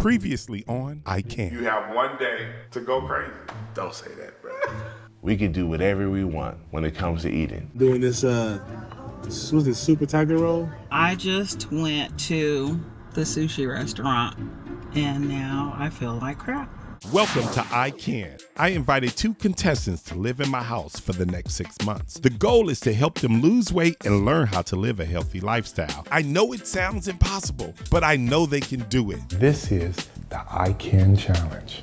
Previously on ICAN. You have one day to go crazy. Don't say that, bro. We can do whatever we want when it comes to eating. Doing this, was it Super Tiger Roll? I just went to the sushi restaurant and now I feel like crap. Welcome to ICAN. I invited 2 contestants to live in my house for the next 6 months. The goal is to help them lose weight and learn how to live a healthy lifestyle. I know it sounds impossible, but I know they can do it. This is the ICAN Challenge.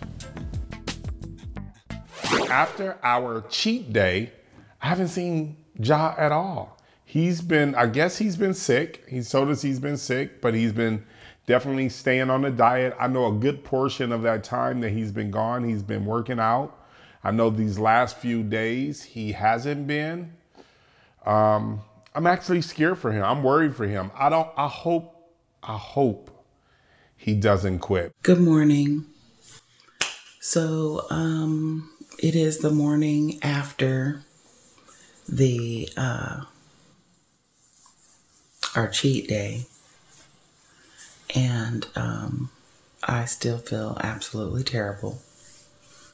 After our cheat day, I haven't seen Ja at all. I guess he's been sick. He's told us he's been sick, but he's been definitely staying on the diet. I know a good portion of that time that he's been gone, he's been working out. I know these last few days he hasn't been. I'm actually scared for him. I'm worried for him. I hope he doesn't quit. Good morning. So, it is the morning after the, our cheat day. And I still feel absolutely terrible.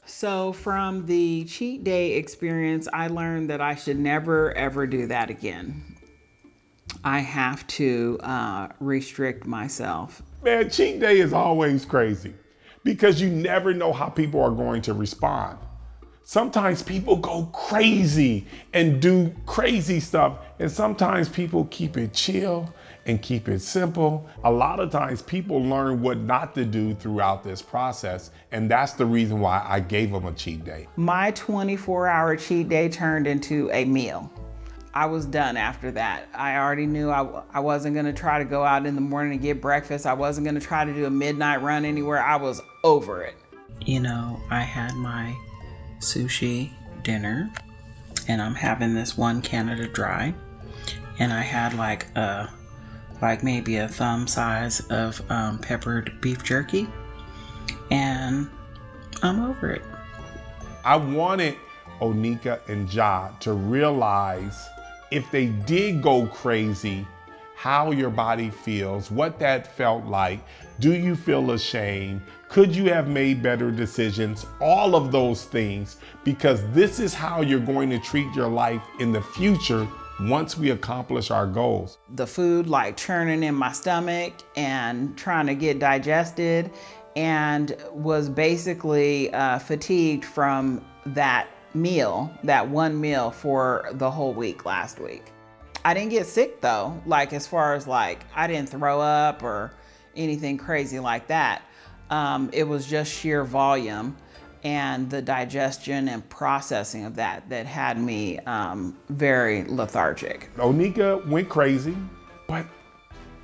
So from the cheat day experience, I learned that I should never, ever do that again. I have to restrict myself. Man, cheat day is always crazy because you never know how people are going to respond. Sometimes people go crazy and do crazy stuff, and sometimes people keep it chill and keep it simple. A lot of times people learn what not to do throughout this process, and that's the reason why I gave them a cheat day. My 24-hour cheat day turned into a meal. I was done after that. I already knew I wasn't gonna try to go out in the morning and get breakfast. I wasn't gonna try to do a midnight run anywhere. I was over it. You know, I had my sushi dinner and I'm having this one Canada Dry, and I had like maybe a thumb size of peppered beef jerky, and I'm over it. I wanted Onyika and Ja to realize if they did go crazy, how your body feels, what that felt like. Do you feel ashamed? Could you have made better decisions? All of those things, because this is how you're going to treat your life in the future once we accomplish our goals. The food like churning in my stomach and trying to get digested, and was basically fatigued from that meal, that one meal for the whole week last week. I didn't get sick though, like as far as like I didn't throw up or anything crazy like that. It was just sheer volume and the digestion and processing of that had me very lethargic. Onyika went crazy, but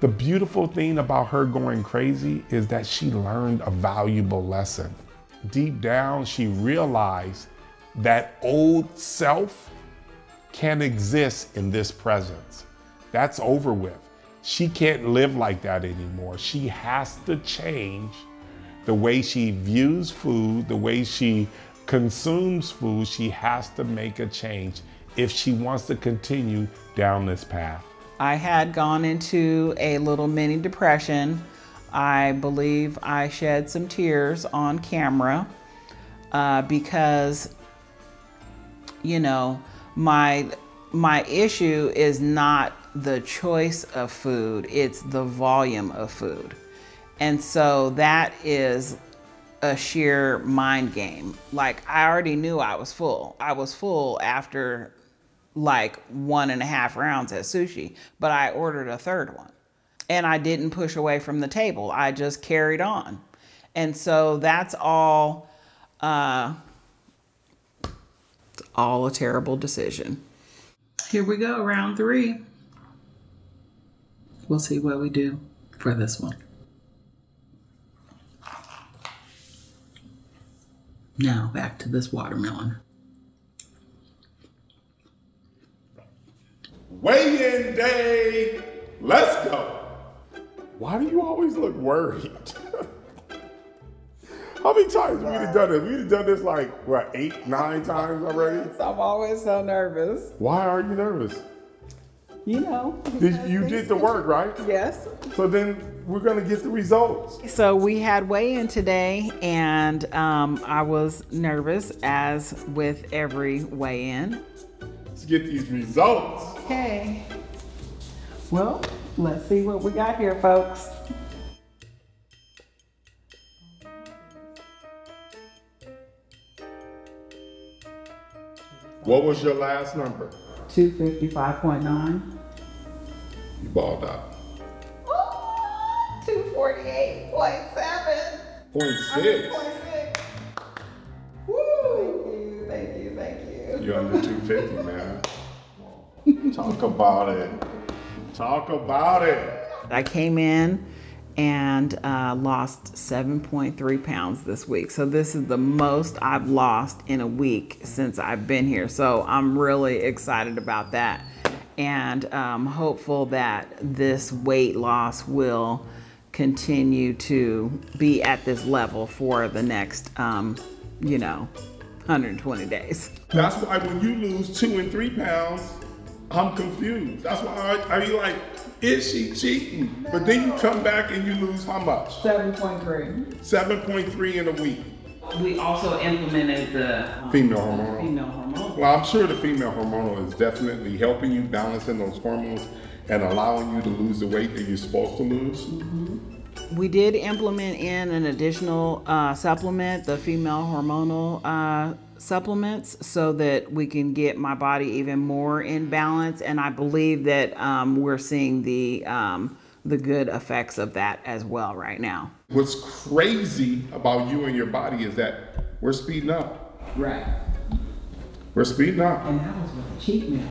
the beautiful thing about her going crazy is that she learned a valuable lesson. Deep down, she realized that old self can't exist in this presence. That's over with. She can't live like that anymore. She has to change the way she views food, the way she consumes food. She has to make a change if she wants to continue down this path. I had gone into a little mini depression. I believe I shed some tears on camera because, you know, my issue is not the choice of food, it's the volume of food. And so that is a sheer mind game. Like I already knew I was full. I was full after like 1.5 rounds at sushi, but I ordered a third one. And I didn't push away from the table. I just carried on. And so that's all a terrible decision. Here we go, round 3. We'll see what we do for this one. Now back to this watermelon. Weigh-in day, let's go. Why do you always look worried? How many times have we done this? We've done this like, what, 8, 9 times already? I'm always so nervous. Why are you nervous? You know. You did the work, right? Yes. So then we're gonna get the results. So we had weigh-in today, and I was nervous, as with every weigh-in. Let's get these results. Okay. Well, let's see what we got here, folks. What was your last number? 255.9. You balled out. 248.7. 0.6. 0.6. Woo! Thank you. You're under 250, man. Talk about it. Talk about it. I came in and lost 7.3 pounds this week. So this is the most I've lost in a week since I've been here. So I'm really excited about that, and hopeful that this weight loss will continue to be at this level for the next, 120 days. That's why when you lose 2 and 3 pounds, I'm confused. That's why I be like, is she cheating? But then you come back and you lose how much? 7.3. 7.3 in a week. We also implemented the Female hormonal. female hormone. Well, I'm sure the female hormonal is definitely helping you balancing those hormones and allowing you to lose the weight that you're supposed to lose. We did implement in an additional supplement, the female hormonal supplements, so that we can get my body even more in balance. And I believe that we're seeing the good effects of that as well right now. What's crazy about you and your body is that we're speeding up. Right. We're speeding up. And that was with a cheat meal.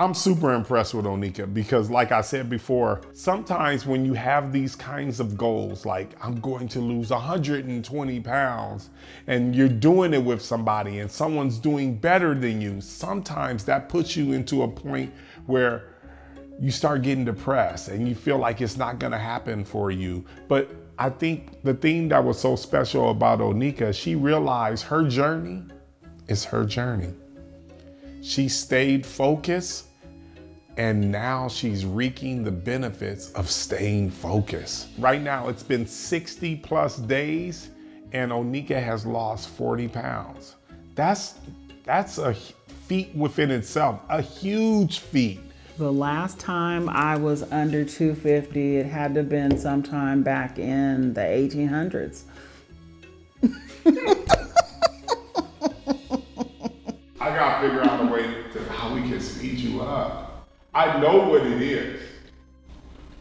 I'm super impressed with Onyika because, like I said before, sometimes when you have these kinds of goals, like I'm going to lose 120 pounds, and you're doing it with somebody and someone's doing better than you, sometimes that puts you into a point where you start getting depressed and you feel like it's not gonna happen for you. But I think the thing that was so special about Onyika, she realized her journey is her journey. She stayed focused, and now she's reaping the benefits of staying focused. Right now, it's been 60 plus days, and Onyika has lost 40 pounds. That's a feat within itself, a huge feat. The last time I was under 250, it had to have been sometime back in the 1800s. I gotta figure out a way to how we can speed you up. I know what it is.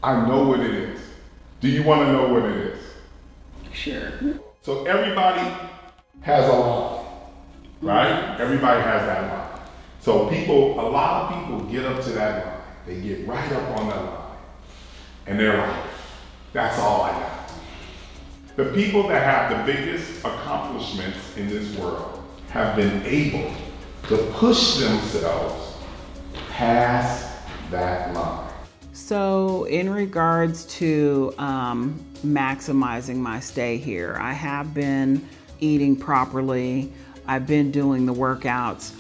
I know what it is. Do you want to know what it is? Sure. So everybody has a line, right? Everybody has that line. So a lot of people get up to that line. They get right up on that line. And they're like, that's all I got. The people that have the biggest accomplishments in this world have been able to push themselves past that line. So in regards to maximizing my stay here, I have been eating properly. I've been doing the workouts,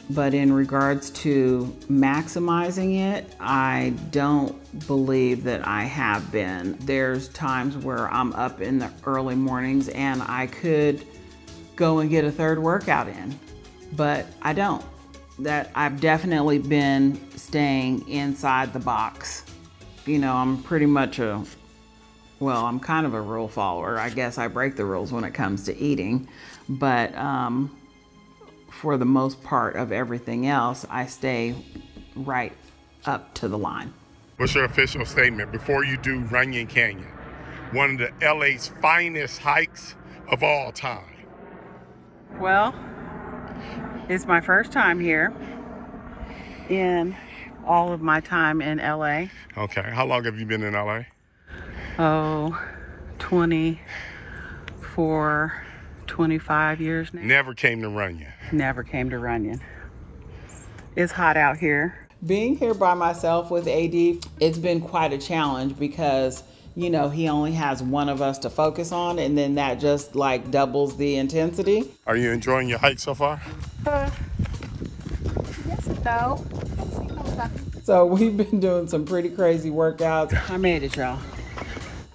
but in regards to maximizing it, I don't believe that I have been. There's times where I'm up in the early mornings and I could go and get a third workout in, but I don't. That I've definitely been staying inside the box. You know, I'm pretty much I'm kind of a rule follower. I guess I break the rules when it comes to eating, but for the most part of everything else, I stay right up to the line. What's your official statement before you do Runyon Canyon? One of the LA's finest hikes of all time. Well, it's my first time here in all of my time in LA. Okay, how long have you been in LA? 24, 25 years now. Never came to Runyon. Never came to Runyon. It's hot out here. Being here by myself with AD, it's been quite a challenge because, you know, he only has one of us to focus on, and then that just like doubles the intensity. Are you enjoying your hike so far? Yes and no. So we've been doing some pretty crazy workouts. I made it, y'all.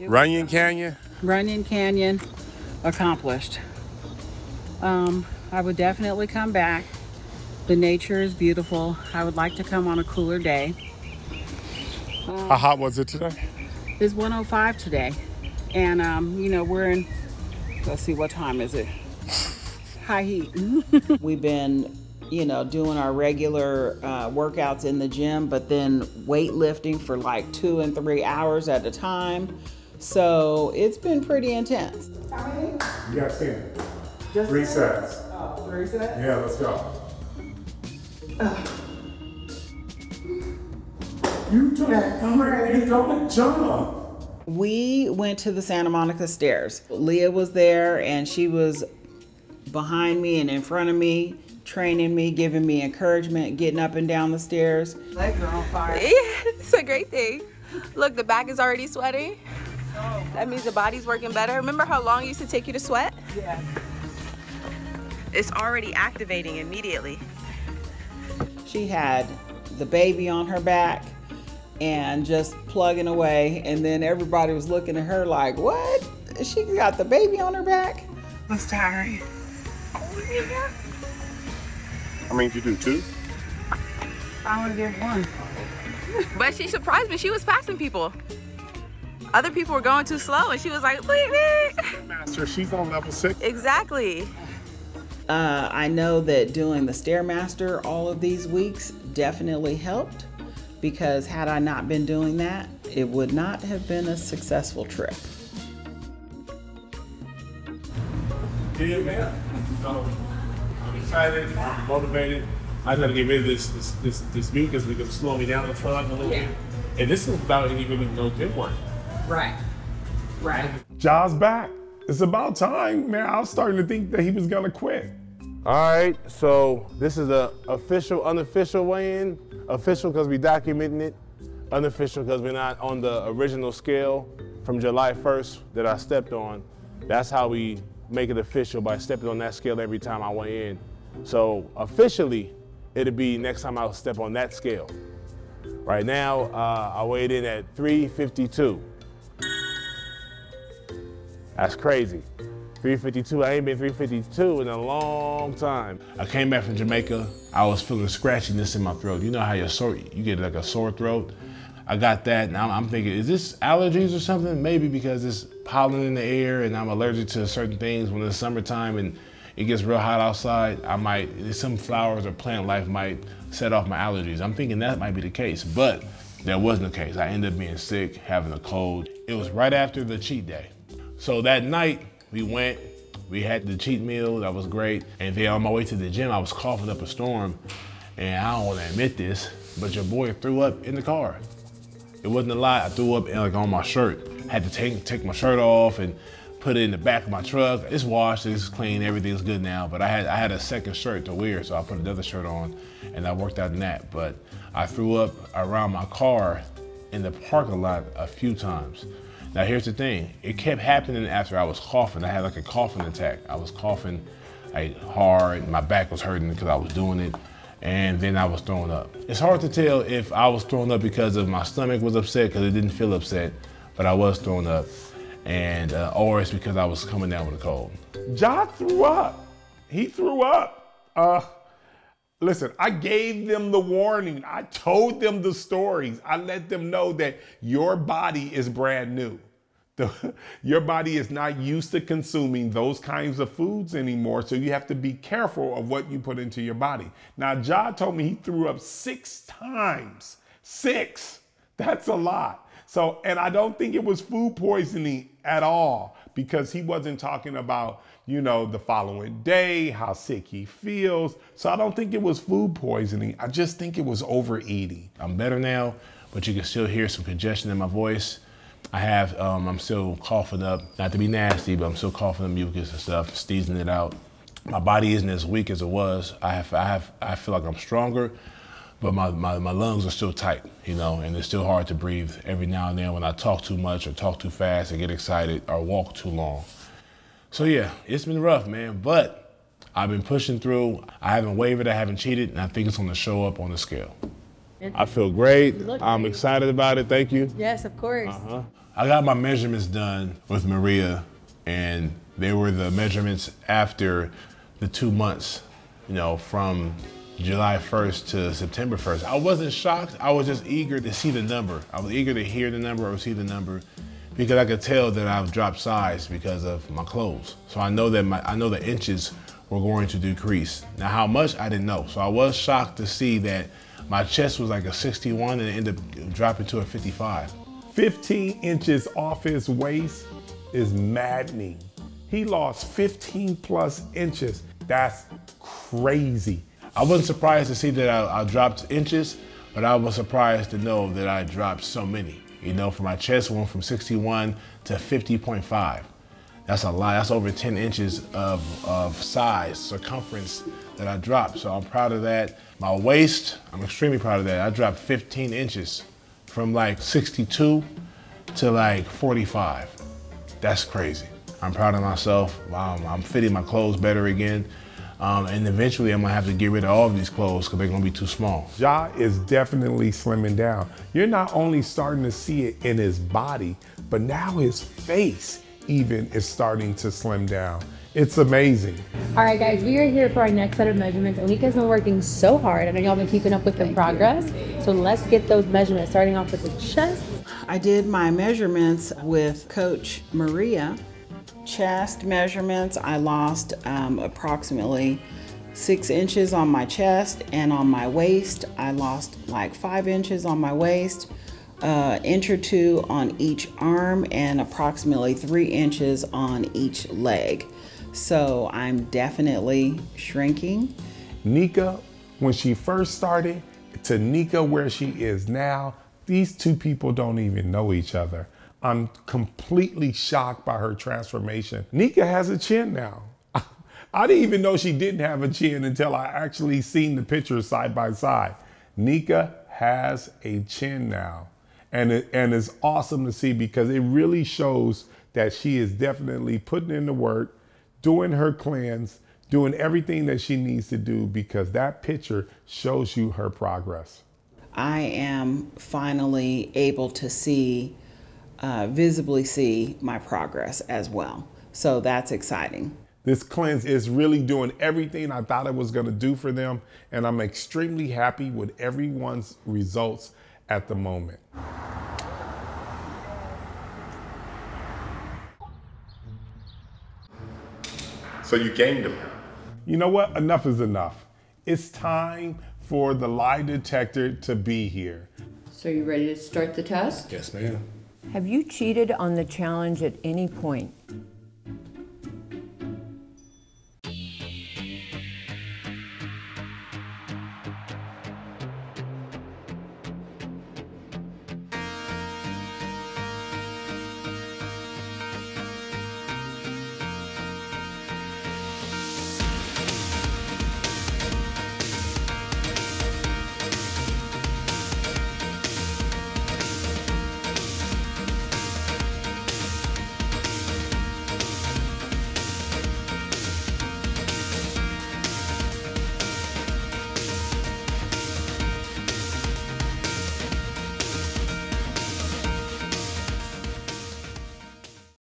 Runyon Canyon? Runyon Canyon accomplished. I would definitely come back. The nature is beautiful. I would like to come on a cooler day. How hot was it today? It's 105 today. And, you know, we're in, let's see, what time is it? High heat. We've been, you know, doing our regular workouts in the gym, but then weightlifting for like 2 and 3 hours at a time. So it's been pretty intense. How many? You got 10. Just 3 sets. Oh, 3 sets? Yeah, let's go. You don't jump. We went to the Santa Monica stairs. Leah was there and she was behind me and in front of me, training me, giving me encouragement, getting up and down the stairs. Legs are on fire. Yeah, it's a great thing. Look, the back is already sweating. That means the body's working better. Remember how long it used to take you to sweat? Yeah. It's already activating immediately. She had the baby on her back and just plugging away, and then everybody was looking at her like, what? She got the baby on her back? That's tiring. I mean, you do 2? I only did 1. But she surprised me. She was passing people. Other people were going too slow, and she was like, wait, wait. Master, she's on level 6. Exactly. I know that doing the Stairmaster all of these weeks definitely helped, because had I not been doing that, it would not have been a successful trip. Yeah, man. So I'm excited. I'm motivated. I got to get rid of this mucus because it's slowing me down the front a little bit. And this is without any really no gym work. Right. Right. Ja's back. It's about time, man. I was starting to think that he was gonna quit. All right, so this is the official, unofficial weigh-in. Official because we documenting it. Unofficial because we're not on the original scale from July 1st that I stepped on. That's how we make it official, by stepping on that scale every time I weigh in. So officially, it'll be next time I'll step on that scale. Right now, I weighed in at 352. That's crazy. 352, I ain't been 352 in a long time. I came back from Jamaica, I was feeling scratchiness in my throat. You know how you get like a sore throat? I got that, and I'm thinking, is this allergies or something? Maybe because it's pollen in the air and I'm allergic to certain things when it's summertime and it gets real hot outside. Some flowers or plant life might set off my allergies. I'm thinking that might be the case, but that wasn't the case. I ended up being sick, having a cold. It was right after the cheat day. So that night, we had the cheat meal, that was great. And then on my way to the gym, I was coughing up a storm. And I don't want to admit this, but your boy threw up in the car. It wasn't a lie, I threw up like on my shirt. Had to take my shirt off and put it in the back of my truck. It's washed, it's clean, everything's good now. But I had a second shirt to wear, so I put another shirt on and I worked out in that. But I threw up around my car in the parking lot a few times. Now here's the thing, it kept happening after I was coughing. I had like a coughing attack. I was coughing like hard, my back was hurting because I was doing it, and then I was throwing up. It's hard to tell if I was throwing up because of my stomach was upset, because it didn't feel upset, but I was throwing up, and or it's because I was coming down with a cold. Ja threw up. He threw up. Listen, I gave them the warning. I told them the stories. I let them know that your body is brand new. Your body is not used to consuming those kinds of foods anymore, so you have to be careful of what you put into your body. Now, Ja told me he threw up 6 times. 6. That's a lot. So, and I don't think it was food poisoning at all, because he wasn't talking about, you know, the following day, how sick he feels. So I don't think it was food poisoning. I just think it was overeating. I'm better now, but you can still hear some congestion in my voice. I'm still coughing up, not to be nasty, but I'm still coughing up mucus and stuff, sneezing it out. My body isn't as weak as it was. I feel like I'm stronger, but my lungs are still tight, you know, and it's still hard to breathe every now and then when I talk too much or talk too fast or get excited or walk too long. So yeah, it's been rough, man, but I've been pushing through. I haven't wavered, I haven't cheated, and I think it's gonna show up on the scale. I feel great. I'm excited about it, thank you. Yes, of course. I got my measurements done with Maria, and they were the measurements after the 2 months, you know, from July 1st to September 1st. I wasn't shocked, I was just eager to see the number. I was eager to hear the number or see the number because I could tell that I've dropped size because of my clothes. So I know that I know the inches were going to decrease. Now how much, I didn't know. So I was shocked to see that my chest was like a 61 and it ended up dropping to a 55. 15 inches off his waist is maddening. He lost 15 plus inches. That's crazy. I wasn't surprised to see that I dropped inches, but I was surprised to know that I dropped so many. You know, for my chest went from 61 to 50.5. That's a lot, that's over 10 inches of size, circumference that I dropped. So I'm proud of that. My waist, I'm extremely proud of that. I dropped 15 inches from like 62 to like 45. That's crazy. I'm proud of myself. I'm fitting my clothes better again. And eventually I'm gonna have to get rid of all of these clothes because they're gonna be too small. Ja is definitely slimming down. You're not only starting to see it in his body, but now his face even is starting to slim down. It's amazing. All right, guys, we are here for our next set of measurements. Onika's been working so hard. I know y'all been keeping up with the progress. So let's get those measurements, starting off with the chest. I did my measurements with Coach Maria. Chest measurements, I lost approximately 6 inches on my chest, and on my waist, I lost like 5 inches on my waist, inch or 2 on each arm, and approximately 3 inches on each leg. So I'm definitely shrinking. Nika, when she first started, to Nika where she is now, these two people don't even know each other. I'm completely shocked by her transformation. Nika has a chin now. I didn't even know she didn't have a chin until I actually seen the pictures side by side. Nika has a chin now. And it's awesome to see because it really shows that she is definitely putting in the work, doing her cleanse, doing everything that she needs to do because that picture shows you her progress. I am finally able to see, visibly see my progress as well. So that's exciting. This cleanse is really doing everything I thought it was gonna do for them, and I'm extremely happy with everyone's results at the moment. So you gained them. You know what? Enough is enough. It's time for the lie detector to be here. So you ready to start the test? Yes, ma'am. Have you cheated on the challenge at any point?